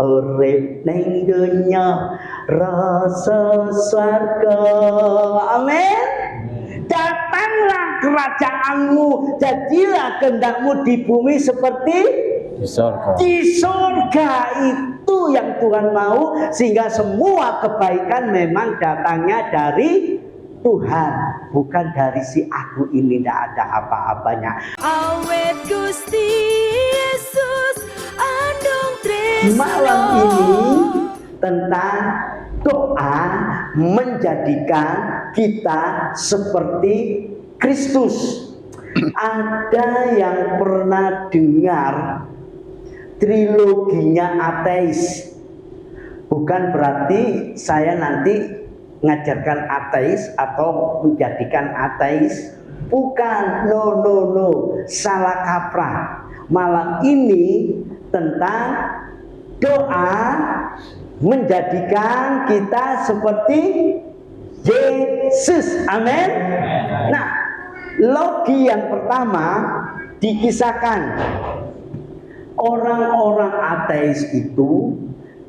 urip ning donya rasa swarga. Amin. Datanglah kerajaanmu, jadilah kehendakmu di bumi seperti Di surga. di surga. Itu yang Tuhan mau, sehingga semua kebaikan memang datangnya dari Tuhan, bukan dari si aku ini. Tidak ada apa-apanya. Awet Gusti Yesus andong tresno. Malam ini tentang doa menjadikan kita seperti Kristus. Ada yang pernah dengar triloginya ateis? Bukan berarti saya nanti ngajarkan ateis atau menjadikan ateis. Bukan, no, salah kaprah. Malam ini tentang doa menjadikan kita seperti Yesus. Amin. Nah, logi yang pertama dikisahkan. Orang-orang ateis itu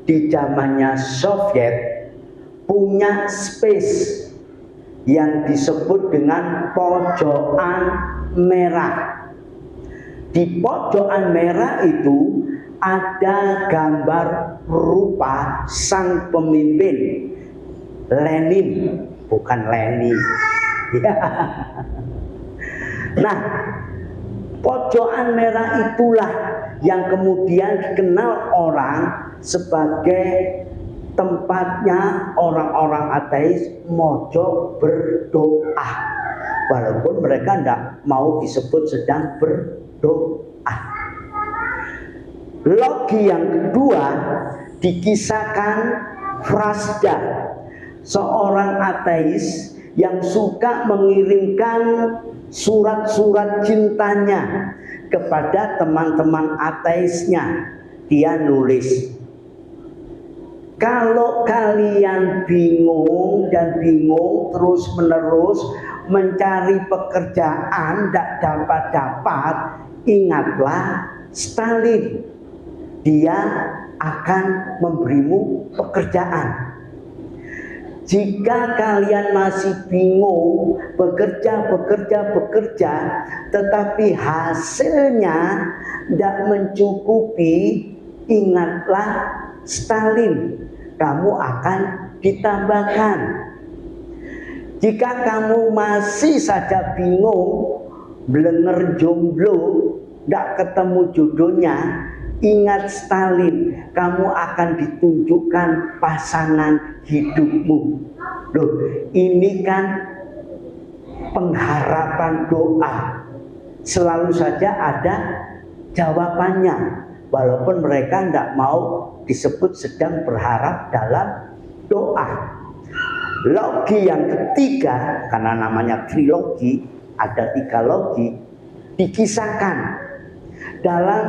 di zamannya Soviet punya space yang disebut dengan pojokan merah. Di pojokan merah itu ada gambar rupa sang pemimpin Lenin, bukan Lenin. Nah, pojokan merah itulah yang kemudian dikenal orang sebagai tempatnya orang-orang ateis mojo berdoa, walaupun mereka tidak mau disebut sedang berdoa. Logi yang kedua dikisahkan Frasda, seorang ateis yang suka mengirimkan surat-surat cintanya kepada teman-teman ateisnya. Dia nulis, kalau kalian bingung terus menerus mencari pekerjaan tidak dapat, ingatlah Stalin. Dia akan memberimu pekerjaan. Jika kalian masih bingung bekerja, tetapi hasilnya tidak mencukupi, ingatlah Stalin, kamu akan ditambahkan. Jika kamu masih saja bingung, blenger jomblo, tidak ketemu jodohnya, ingat Stalin, kamu akan ditunjukkan pasangan hidupmu. Loh, ini kan pengharapan doa. Selalu saja ada jawabannya, walaupun mereka tidak mau disebut sedang berharap dalam doa. Logi yang ketiga, karena namanya trilogi, ada 3 logi, dikisahkan dalam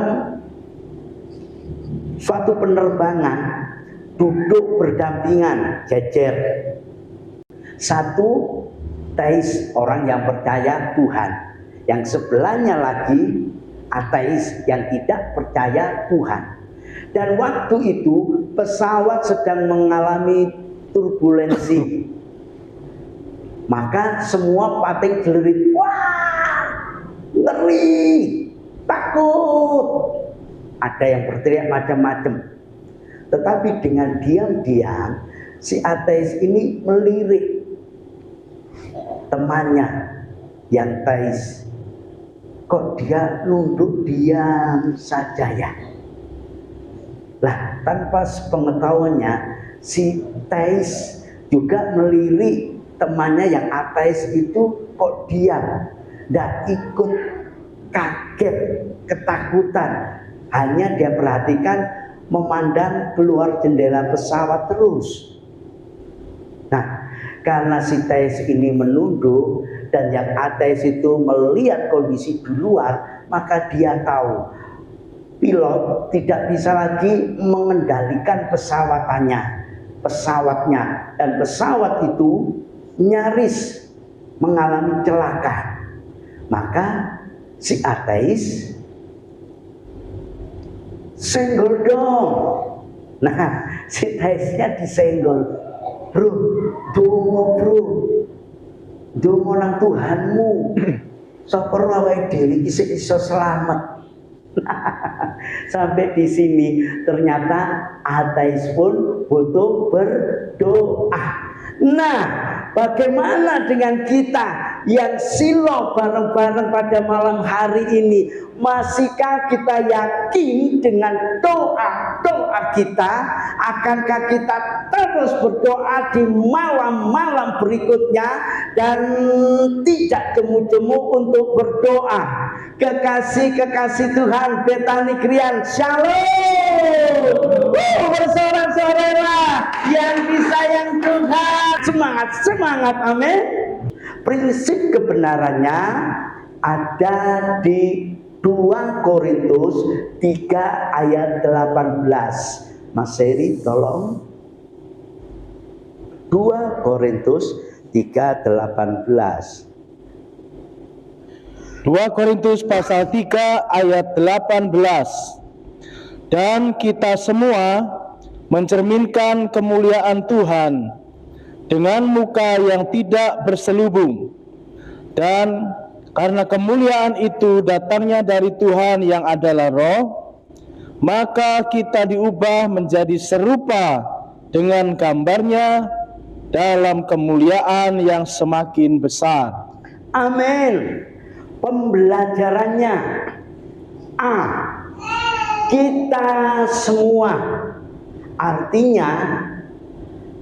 suatu penerbangan, duduk berdampingan, jejer. Satu teis, orang yang percaya Tuhan, yang sebelahnya lagi ateis yang tidak percaya Tuhan. Dan waktu itu pesawat sedang mengalami turbulensi, maka semua pating gelerit, wah ngeri, takut. Ada yang berteriak macam-macam. Tetapi dengan diam-diam si ateis ini melirik temannya yang teis. Kok dia nunduk diam saja ya? Lah, tanpa sepengetahuannya si teis juga melirik temannya yang ateis itu, kok diam, tidak ikut kaget, ketakutan. Hanya dia perhatikan, memandang keluar jendela pesawat terus. Nah, karena si teis ini menunduk dan yang ateis itu melihat kondisi di luar, maka dia tahu pilot tidak bisa lagi mengendalikan pesawatnya, dan pesawat itu nyaris mengalami celaka. Maka si ateis senggol dong. Nah, si Taisnya disenggol. Bro, dongo nang Tuhanmu. Sapa awake dhewe iki iso selamat. Sampai di sini ternyata ateis pun butuh berdoa. Nah, bagaimana dengan kita yang silau bareng-bareng pada malam hari ini? Masihkah kita yakin dengan doa-doa kita? Akankah kita terus berdoa di malam-malam berikutnya dan tidak jemu-jemu untuk berdoa? Kekasih-kekasih Tuhan, Betani Krian, Shalom. Bersorak-soraklah yang disayang Tuhan. Semangat, semangat, amin. Prinsip kebenarannya ada di 2 Korintus 3 ayat 18. Mas Seri tolong. 2 Korintus 3:18. 2 Korintus pasal 3 ayat 18. Dan kita semua mencerminkan kemuliaan Tuhan dengan muka yang tidak berselubung, dan karena kemuliaan itu datangnya dari Tuhan yang adalah Roh, maka kita diubah menjadi serupa dengan gambarnya dalam kemuliaan yang semakin besar. Amin. Pembelajarannya A. Kita semua, artinya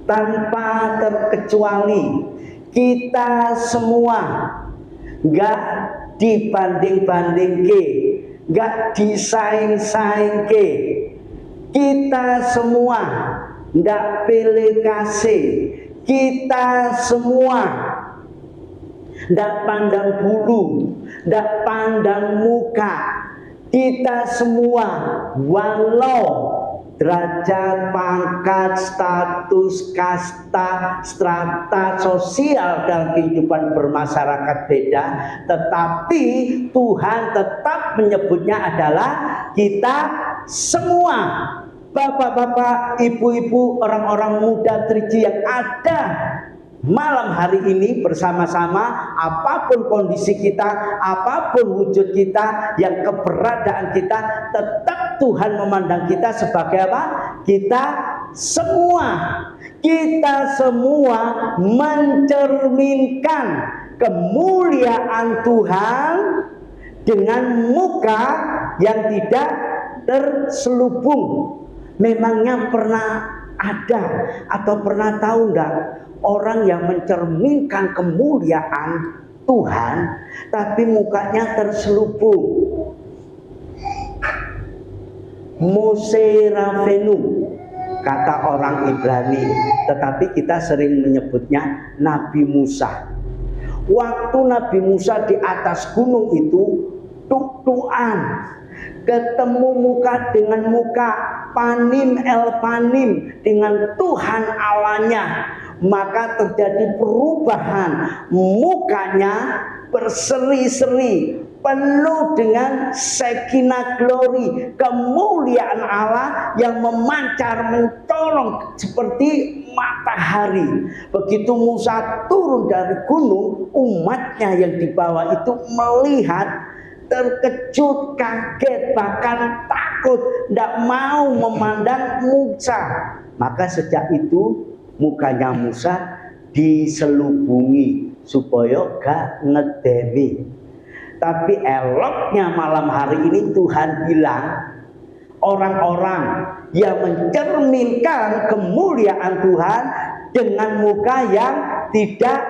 tanpa terkecuali kita semua, gak dibanding-banding ke, gak disaing-saing ke. Kita semua ndak pilih kasih, kita semua ndak pandang bulu, ndak pandang muka. Kita semua walau derajat, pangkat, status, kasta, strata sosial dalam kehidupan bermasyarakat beda, tetapi Tuhan tetap menyebutnya adalah kita semua. Bapak-bapak, ibu-ibu, orang-orang muda Triji yang ada malam hari ini bersama-sama, apapun kondisi kita, apapun wujud kita, yang keberadaan kita, tetap Tuhan memandang kita sebagai apa? Kita semua mencerminkan kemuliaan Tuhan dengan muka yang tidak terselubung. Memangnya pernah ada atau pernah tahu enggak orang yang mencerminkan kemuliaan Tuhan tapi mukanya terselubung? Mose Rabenu kata orang Ibrani, tetapi kita sering menyebutnya Nabi Musa. Waktu Nabi Musa di atas gunung itu tuk-tukan, ketemu muka dengan muka, panim el panim dengan Tuhan Allahnya, maka terjadi perubahan. Mukanya berseri-seri, penuh dengan Shekinah glory, kemuliaan Allah yang memancar mencolong seperti matahari. Begitu Musa turun dari gunung, umatnya yang di bawah itu melihat, terkejut, kaget, bahkan takut, tidak mau memandang Musa. Maka sejak itu mukanya Musa diselubungi supaya gak ngedemi. Tapi eloknya malam hari ini Tuhan bilang, orang-orang yang mencerminkan kemuliaan Tuhan dengan muka yang tidak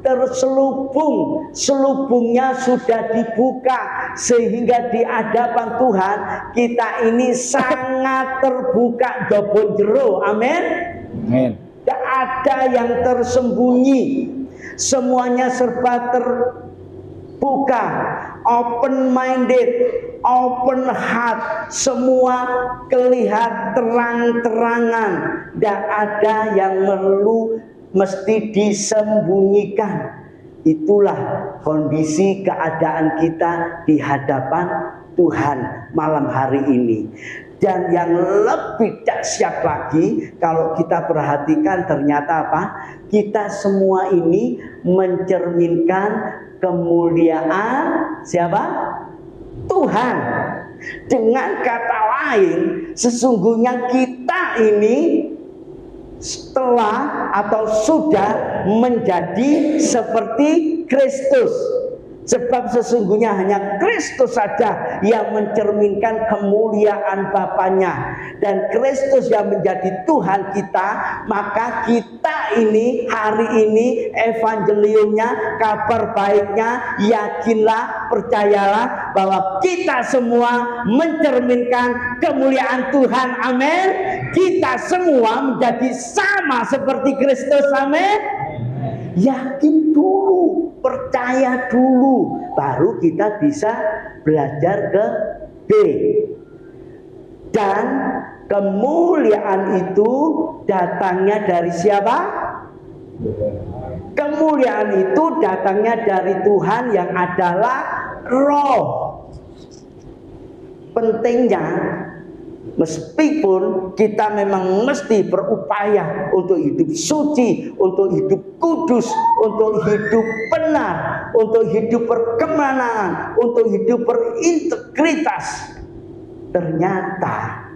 terselubung, selubungnya sudah dibuka, sehingga di hadapan Tuhan kita ini sangat terbuka dobon jero. Amin. Amin. Tidak ada yang tersembunyi, semuanya serba terbuka, open minded, open heart, semua kelihatan terang-terangan. Tidak ada yang perlu mesti disembunyikan. Itulah kondisi keadaan kita di hadapan Tuhan malam hari ini. Dan yang lebih dahsyat lagi, kalau kita perhatikan ternyata apa? Kita semua ini mencerminkan kemuliaan siapa? Tuhan. Dengan kata lain, sesungguhnya kita ini setelah atau sudah menjadi seperti Kristus. Sebab sesungguhnya hanya Kristus saja yang mencerminkan kemuliaan Bapanya, dan Kristus yang menjadi Tuhan kita. Maka kita ini hari ini evangeliumnya, kabar baiknya, yakinlah, percayalah bahwa kita semua mencerminkan kemuliaan Tuhan. Amin. Kita semua menjadi sama seperti Kristus. Amin. Yakin dulu, percaya dulu, baru kita bisa belajar ke B. Dan kemuliaan itu datangnya dari siapa? Kemuliaan itu datangnya dari Tuhan yang adalah Roh. Pentingnya, meskipun kita memang mesti berupaya untuk hidup suci, untuk hidup kudus, untuk hidup benar, untuk hidup berkemenangan, untuk hidup berintegritas, ternyata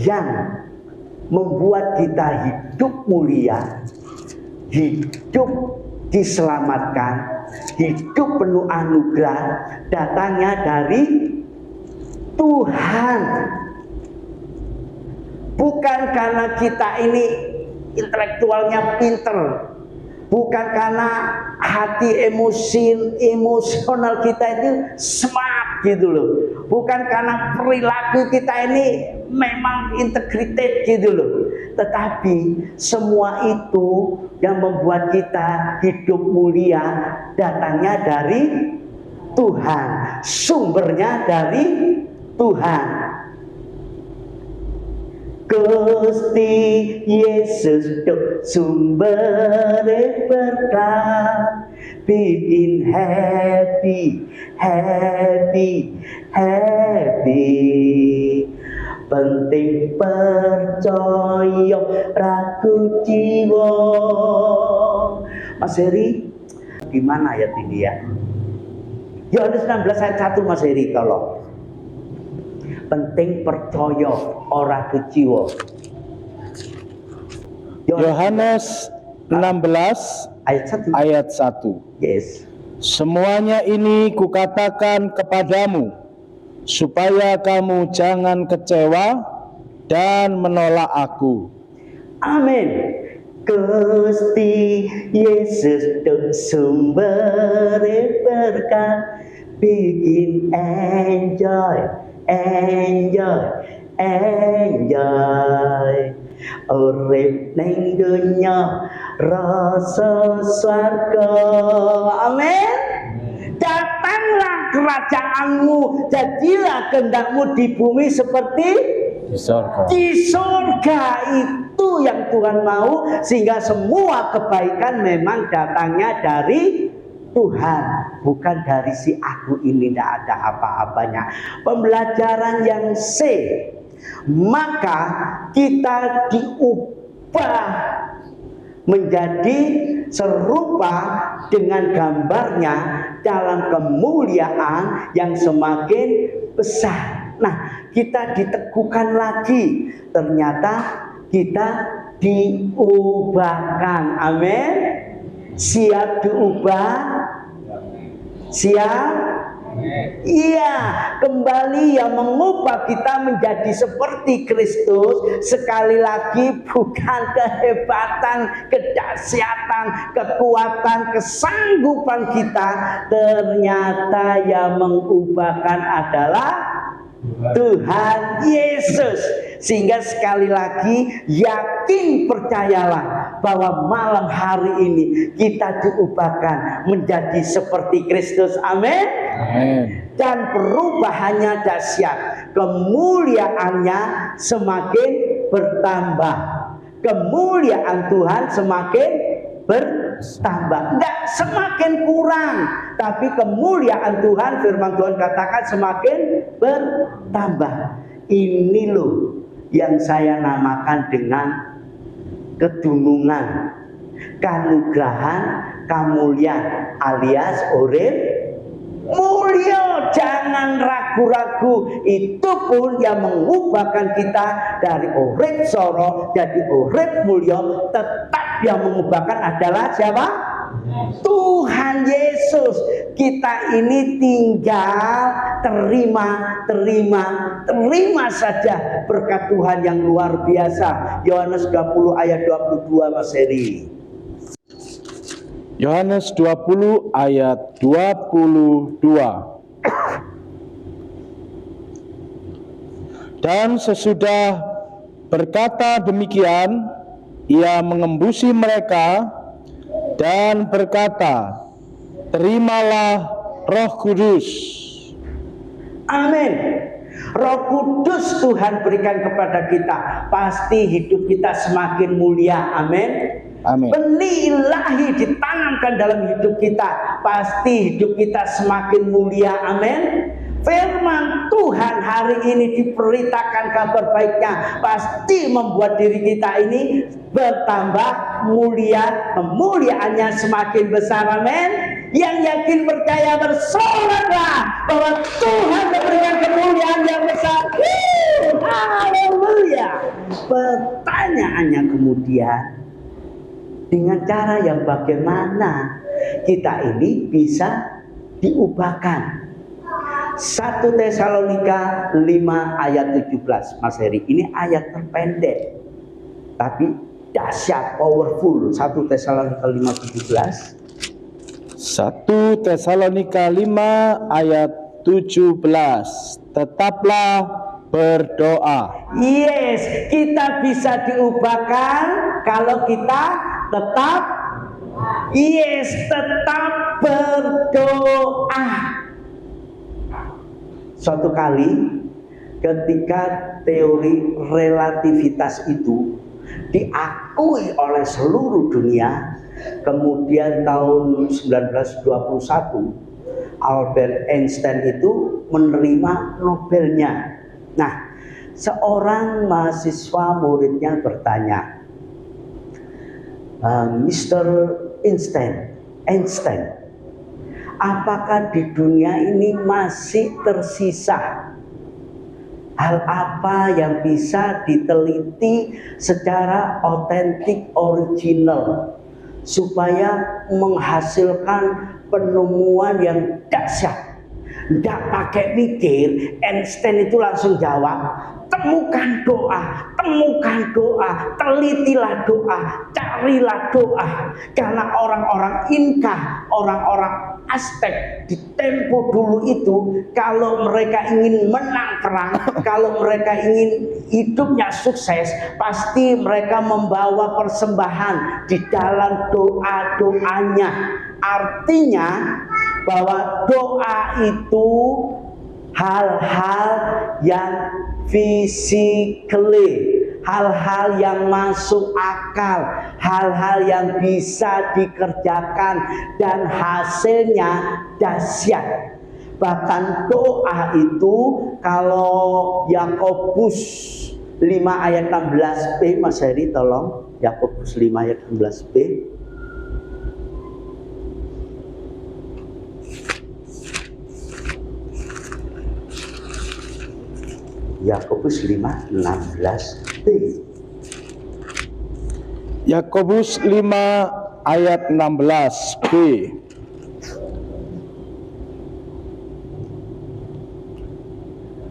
yang membuat kita hidup mulia, hidup diselamatkan, hidup penuh anugerah, datangnya dari Tuhan. Bukan karena kita ini intelektualnya pinter, bukan karena hati emosional kita itu smart gitu loh, bukan karena perilaku kita ini memang integrated gitu loh, tetapi semua itu yang membuat kita hidup mulia datangnya dari Tuhan, sumbernya dari Tuhan. Gusti Yesus sumber berkat, bikin happy. Penting percaya ragu jiwa. Mas Heri, gimana ayat ini ya? Yohanes 16 ayat 1 Mas Heri tolong. Penting percaya ora keciwa. Yohanes 16 ayat 1. Yes. Semuanya ini kukatakan kepadamu, supaya kamu jangan kecewa dan menolak aku. Amin. Gusti Yesus sumber berkat, bikin enjoy. Urip ning dunya rasa swarga. Amin. Datanglah kerajaanmu, jadilah kehendakmu di bumi seperti Di surga. di surga. Itu yang Tuhan mau, sehingga semua kebaikan memang datangnya dari Tuhan, bukan dari si aku ini. Tidak ada apa-apanya. Pembelajaran yang C, maka kita diubah menjadi serupa dengan gambarnya dalam kemuliaan yang semakin besar. Nah, kita diteguhkan lagi, ternyata kita diubahkan. Amin. Siap diubah? Siap? Iya, kembali yang mengubah kita menjadi seperti Kristus. Sekali lagi, bukan kehebatan, kedahsyatan, kekuatan, kesanggupan kita. Ternyata yang mengubahkan adalah Tuhan Yesus. Sehingga sekali lagi, yakin, percayalah bahwa malam hari ini kita diubahkan menjadi seperti Kristus. Amin. Amin. Dan perubahannya dahsyat, kemuliaannya semakin bertambah, kemuliaan Tuhan semakin bertambah, enggak semakin kurang, tapi kemuliaan Tuhan, firman Tuhan katakan, semakin bertambah. Ini loh yang saya namakan dengan kedunungan, kanugrahan, kamuliaan alias urip mulya. Jangan ragu-ragu, itu pun yang mengubahkan kita dari urip soro jadi urip mulya. Tetap yang mengubahkan adalah siapa? Tuhan Yesus. Kita ini tinggal terima saja berkat Tuhan yang luar biasa. Yohanes 20 ayat 22 Mas Heri. Yohanes 20 ayat 22. Dan sesudah berkata demikian, ia mengembusi mereka dan berkata, terimalah Roh Kudus. Amin. Roh Kudus Tuhan berikan kepada kita, pasti hidup kita semakin mulia. Amin. Amin. Benih ilahi ditanamkan dalam hidup kita, pasti hidup kita semakin mulia. Amin. Firman Tuhan hari ini diberitakan kabar baiknya, pasti membuat diri kita ini bertambah mulia, kemuliaannya semakin besar. Amin. Yang yakin percaya bersoraklah bahwa Tuhan memberikan kemuliaan yang besar. Haleluya. Pertanyaannya kemudian, dengan cara yang bagaimana kita ini bisa diubahkan? 1 Tesalonika 5 ayat 17 Mas Heri. Ini ayat terpendek tapi dahsyat, powerful. 1 Tesalonika 5:17. 1 Tesalonika 5 ayat 17. Tetaplah berdoa. Yes, kita bisa diubahkan kalau kita tetap berdoa. Suatu kali ketika teori relativitas itu diakui oleh seluruh dunia, kemudian tahun 1921 Albert Einstein itu menerima Nobelnya. Nah, seorang mahasiswa muridnya bertanya, Mr. Einstein, apakah di dunia ini masih tersisa hal apa yang bisa diteliti secara otentik, original, supaya menghasilkan penemuan yang dahsyat? Tidak pakai mikir, Einstein itu langsung jawab, temukan doa, telitilah doa, carilah doa. Karena orang-orang Inka, orang-orang Aztec di tempo dulu itu, kalau mereka ingin menang perang, kalau mereka ingin hidupnya sukses, pasti mereka membawa persembahan di dalam doa-doanya. Artinya bahwa doa itu hal-hal yang physically, hal-hal yang masuk akal, hal-hal yang bisa dikerjakan dan hasilnya dahsyat. Bahkan doa itu kalau Yakobus 5 ayat 16b, Mas Heri tolong, Yakobus 5 ayat 16b. Yakobus 5:16b. Yakobus 5 ayat 16b.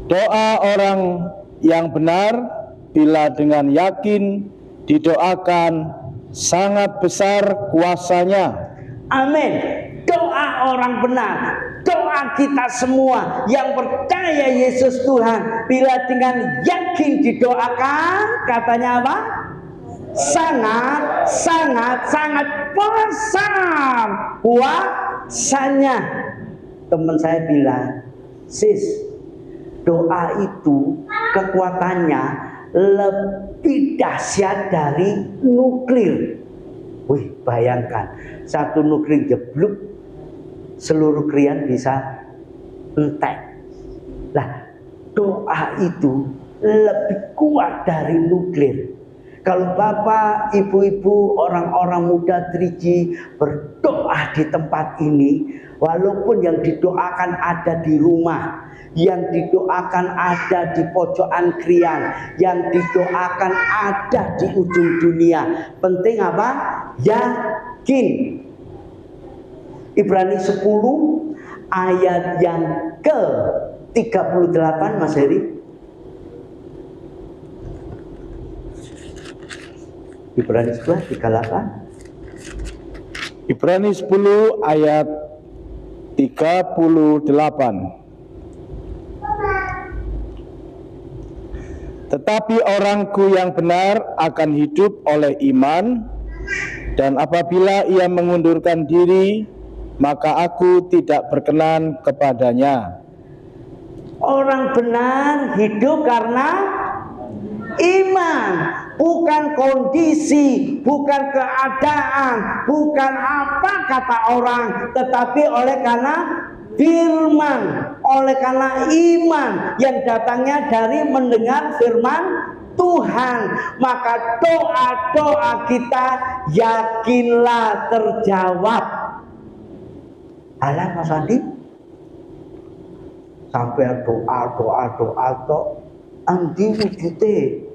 Doa orang yang benar bila dengan yakin didoakan sangat besar kuasanya. Amin. Doa orang benar, doa kita semua yang percaya Yesus Tuhan, bila dengan yakin didoakan, katanya apa? Sangat besar kuasanya. Teman saya bilang, sis, doa itu kekuatannya lebih dahsyat dari nuklir. Wih, bayangkan, satu nuklir jeblok, seluruh krian bisa entek. Lah, doa itu lebih kuat dari nuklir. Kalau Bapak, Ibu-ibu, orang-orang muda 3G berdoa di tempat ini, walaupun yang didoakan ada di rumah, yang didoakan ada di pojokan krian, yang didoakan ada di ujung dunia. Penting apa? Yakin. Ibrani 10 ayat yang ke-38, Mas Heri. Ibrani 11, 38. Ibrani 10 ayat 38. Tetapi orangku yang benar akan hidup oleh iman, dan apabila ia mengundurkan diri, maka aku tidak berkenan kepadanya. Orang benar hidup karena iman, bukan kondisi, bukan keadaan, bukan apa kata orang, tetapi oleh karena firman, oleh karena iman yang datangnya dari mendengar firman Tuhan. Maka doa-doa kita yakinlah terjawab. Alah Mas Andi, sampai doa Andi wujudnya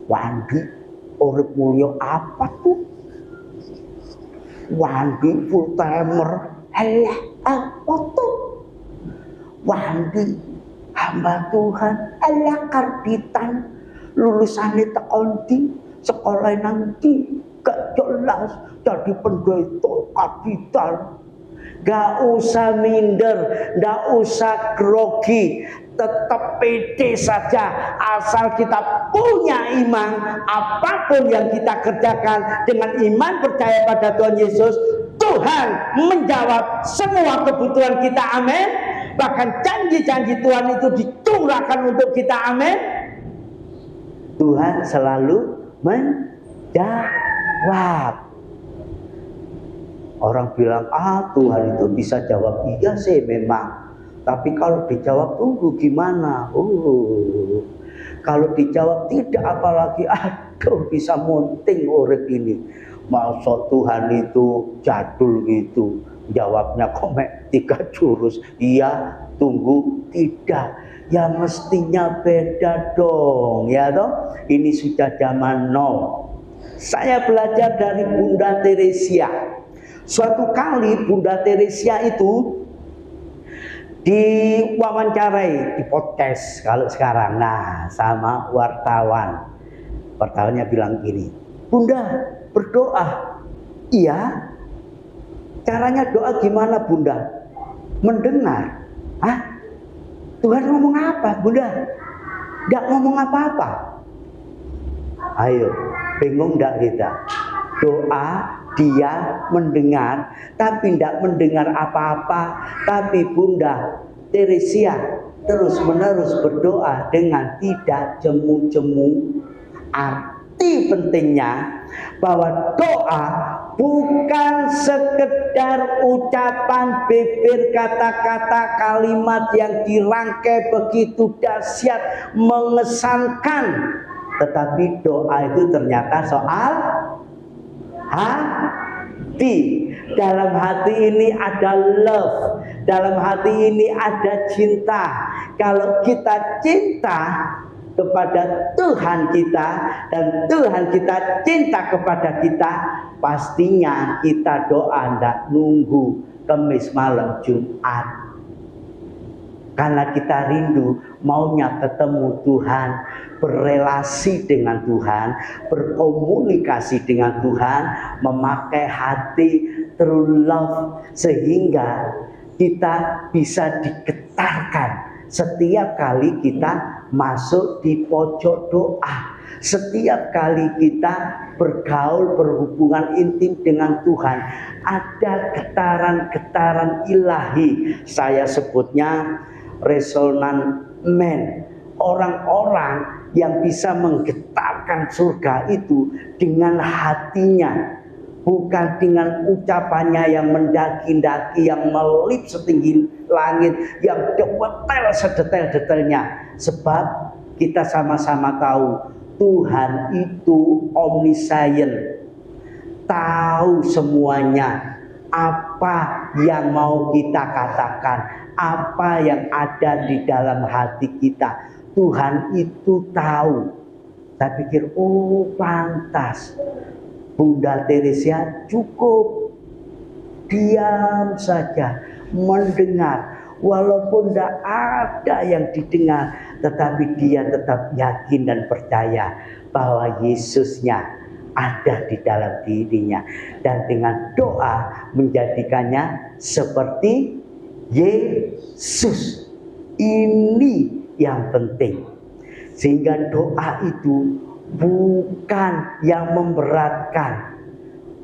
Wandi urip mulya apa tuh? Wandi full timer, Allah apa tuh? Wandi hamba Tuhan, Allah karbitan, lulusannya tekondi, sekolah nanti gak jelas, jadi pendeta kapital. Gak usah minder, gak usah grogi, tetap pede saja. Asal kita punya iman, apapun yang kita kerjakan dengan iman percaya pada Tuhan Yesus, Tuhan menjawab semua kebutuhan kita, amin. Bahkan janji-janji Tuhan itu dicurahkan untuk kita, amin. Tuhan selalu menjawab. Orang bilang, Tuhan itu bisa jawab, iya sih memang. Tapi kalau dijawab tunggu gimana? Kalau dijawab tidak, apalagi bisa munting urip ini. Masa Tuhan itu jadul gitu, jawabnya komek 3 jurus, iya tunggu tidak. Ya mestinya beda dong, ya toh. Ini sudah zaman now. Saya belajar dari Bunda Teresia. Suatu kali Bunda Teresia itu diwawancarai di podcast kalau sekarang, sama wartawan. Wartawannya bilang gini, Bunda berdoa. Iya. Caranya doa gimana Bunda? Mendengar. Tuhan ngomong apa Bunda? Gak ngomong apa-apa. Ayo, bingung gak kita? Doa dia mendengar, tapi tidak mendengar apa-apa. Tapi Bunda Teresia terus-menerus berdoa dengan tidak jemu-jemu. Arti pentingnya bahwa doa bukan sekedar ucapan bibir, kata-kata, kalimat yang dirangkai begitu dahsyat, mengesankan. Tetapi doa itu ternyata soal hati. Dalam hati ini ada love, dalam hati ini ada cinta. Kalau kita cinta kepada Tuhan kita dan Tuhan kita cinta kepada kita, pastinya kita doa tidak nunggu Kamis malam Jumat. Karena kita rindu maunya ketemu Tuhan, berrelasi dengan Tuhan, berkomunikasi dengan Tuhan, memakai hati true love, sehingga kita bisa digetarkan setiap kali kita masuk di pojok doa, setiap kali kita bergaul, berhubungan intim dengan Tuhan, ada getaran-getaran ilahi. Saya sebutnya resonan man, orang-orang yang bisa menggetarkan surga itu dengan hatinya. bukan dengan ucapannya yang mendaki-daki, yang melip setinggi langit, yang detail sedetail-detailnya. Sebab kita sama-sama tahu Tuhan itu omniscient, tahu semuanya, apa yang mau kita katakan, apa yang ada di dalam hati kita. Tuhan itu tahu. Saya pikir, oh pantas Bunda Teresia cukup diam saja mendengar, walaupun tidak ada yang didengar, tetapi dia tetap yakin dan percaya bahwa Yesusnya ada di dalam dirinya, dan dengan doa menjadikannya seperti Yesus. Ini yang penting, sehingga doa itu bukan yang memberatkan,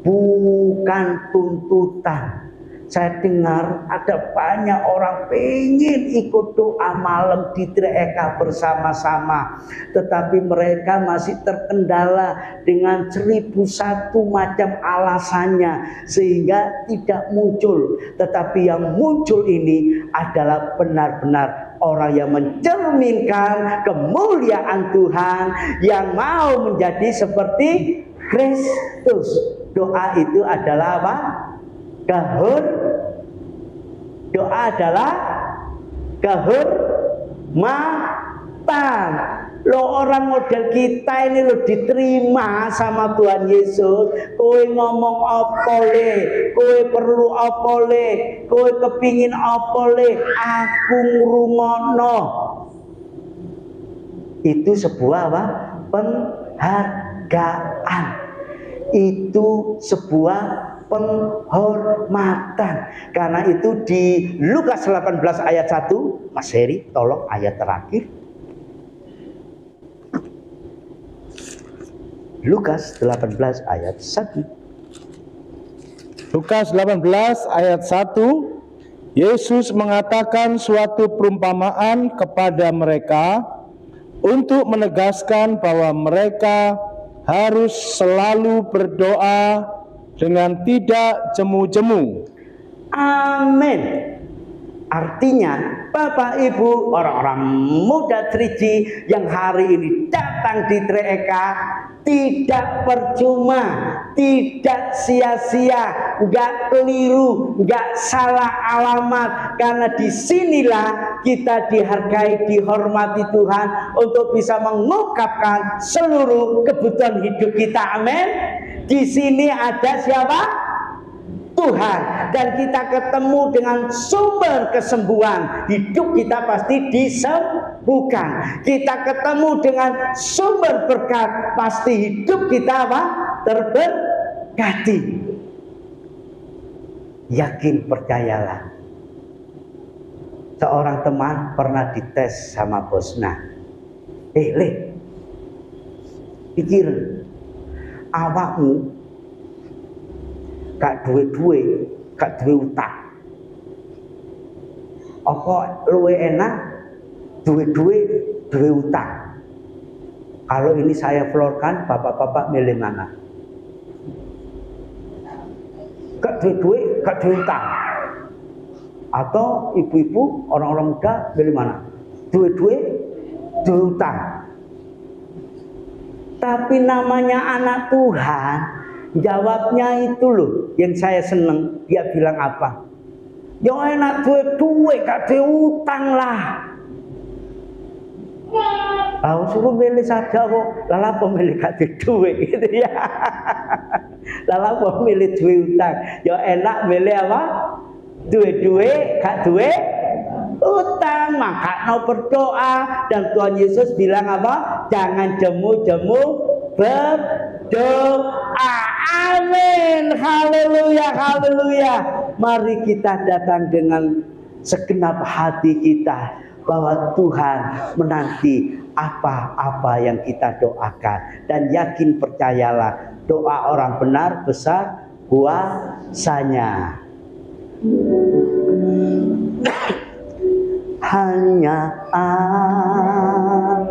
bukan tuntutan. Saya dengar ada banyak orang pengen ikut doa malam di TREK bersama-sama, tetapi mereka masih terkendala dengan 1001 macam alasannya sehingga tidak muncul. Tetapi yang muncul ini adalah benar-benar orang yang mencerminkan kemuliaan Tuhan, yang mau menjadi seperti Kristus. Doa itu adalah apa? Doa adalah kehormatan. Lo orang model kita ini lo diterima sama Tuhan Yesus. Kowe ngomong apa le, kowe perlu apa le, kowe kepingin apa le, aku ngrungokno. Itu sebuah apa? Penghargaan. Itu sebuah penghormatan. Karena itu di Lukas 18 ayat 1, Mas Heri tolong ayat terakhir. Lukas 18 ayat 1. Lukas 18 ayat 1, Yesus mengatakan suatu perumpamaan kepada mereka untuk menegaskan bahwa mereka harus selalu berdoa dengan tidak jemu-jemu. Amin. Artinya Bapak Ibu, orang-orang muda 3G yang hari ini datang di TREK tidak percuma, tidak sia-sia, nggak keliru, nggak salah alamat. Karena disinilah kita dihargai, dihormati Tuhan untuk bisa mengungkapkan seluruh kebutuhan hidup kita. Amin. Di sini ada siapa? Tuhan. Dan kita ketemu dengan sumber kesembuhan. Hidup kita pasti disembuhkan. Kita ketemu dengan sumber berkat. Pasti hidup kita apa? Terberkati. Yakin, percayalah. Seorang teman pernah dites sama bosnya. Le, pikir, awakmu gak duwe-duwe, gak duwe utang. Apa luwe enak duwe-duwe, duwe utang? Kalau ini saya florkan, bapak-bapak milih mana? Gak duwe-duwe, gak duwe utang. Atau ibu-ibu, orang-orang muda milih mana? Duwe-duwe, duwe utang. Tapi namanya anak Tuhan, jawabnya itu loh yang saya seneng. Dia bilang apa? Ya enak duwe-duwe, gak duwe utang lah. Lalu suruh milih saja kok. Lala pemilih gak duwe gitu ya. Lala pemilih duwe utang. Ya enak milih apa? Duwe-duwe, gak duwe utang. Maka mau berdoa. Dan Tuhan Yesus bilang apa? Jangan jemu-jemu berdoa. Amin. Haleluya, haleluya. Mari kita datang dengan segenap hati kita, bahwa Tuhan menanti apa-apa yang kita doakan. Dan yakin, percayalah, doa orang benar besar kuasanya. Hanya Allah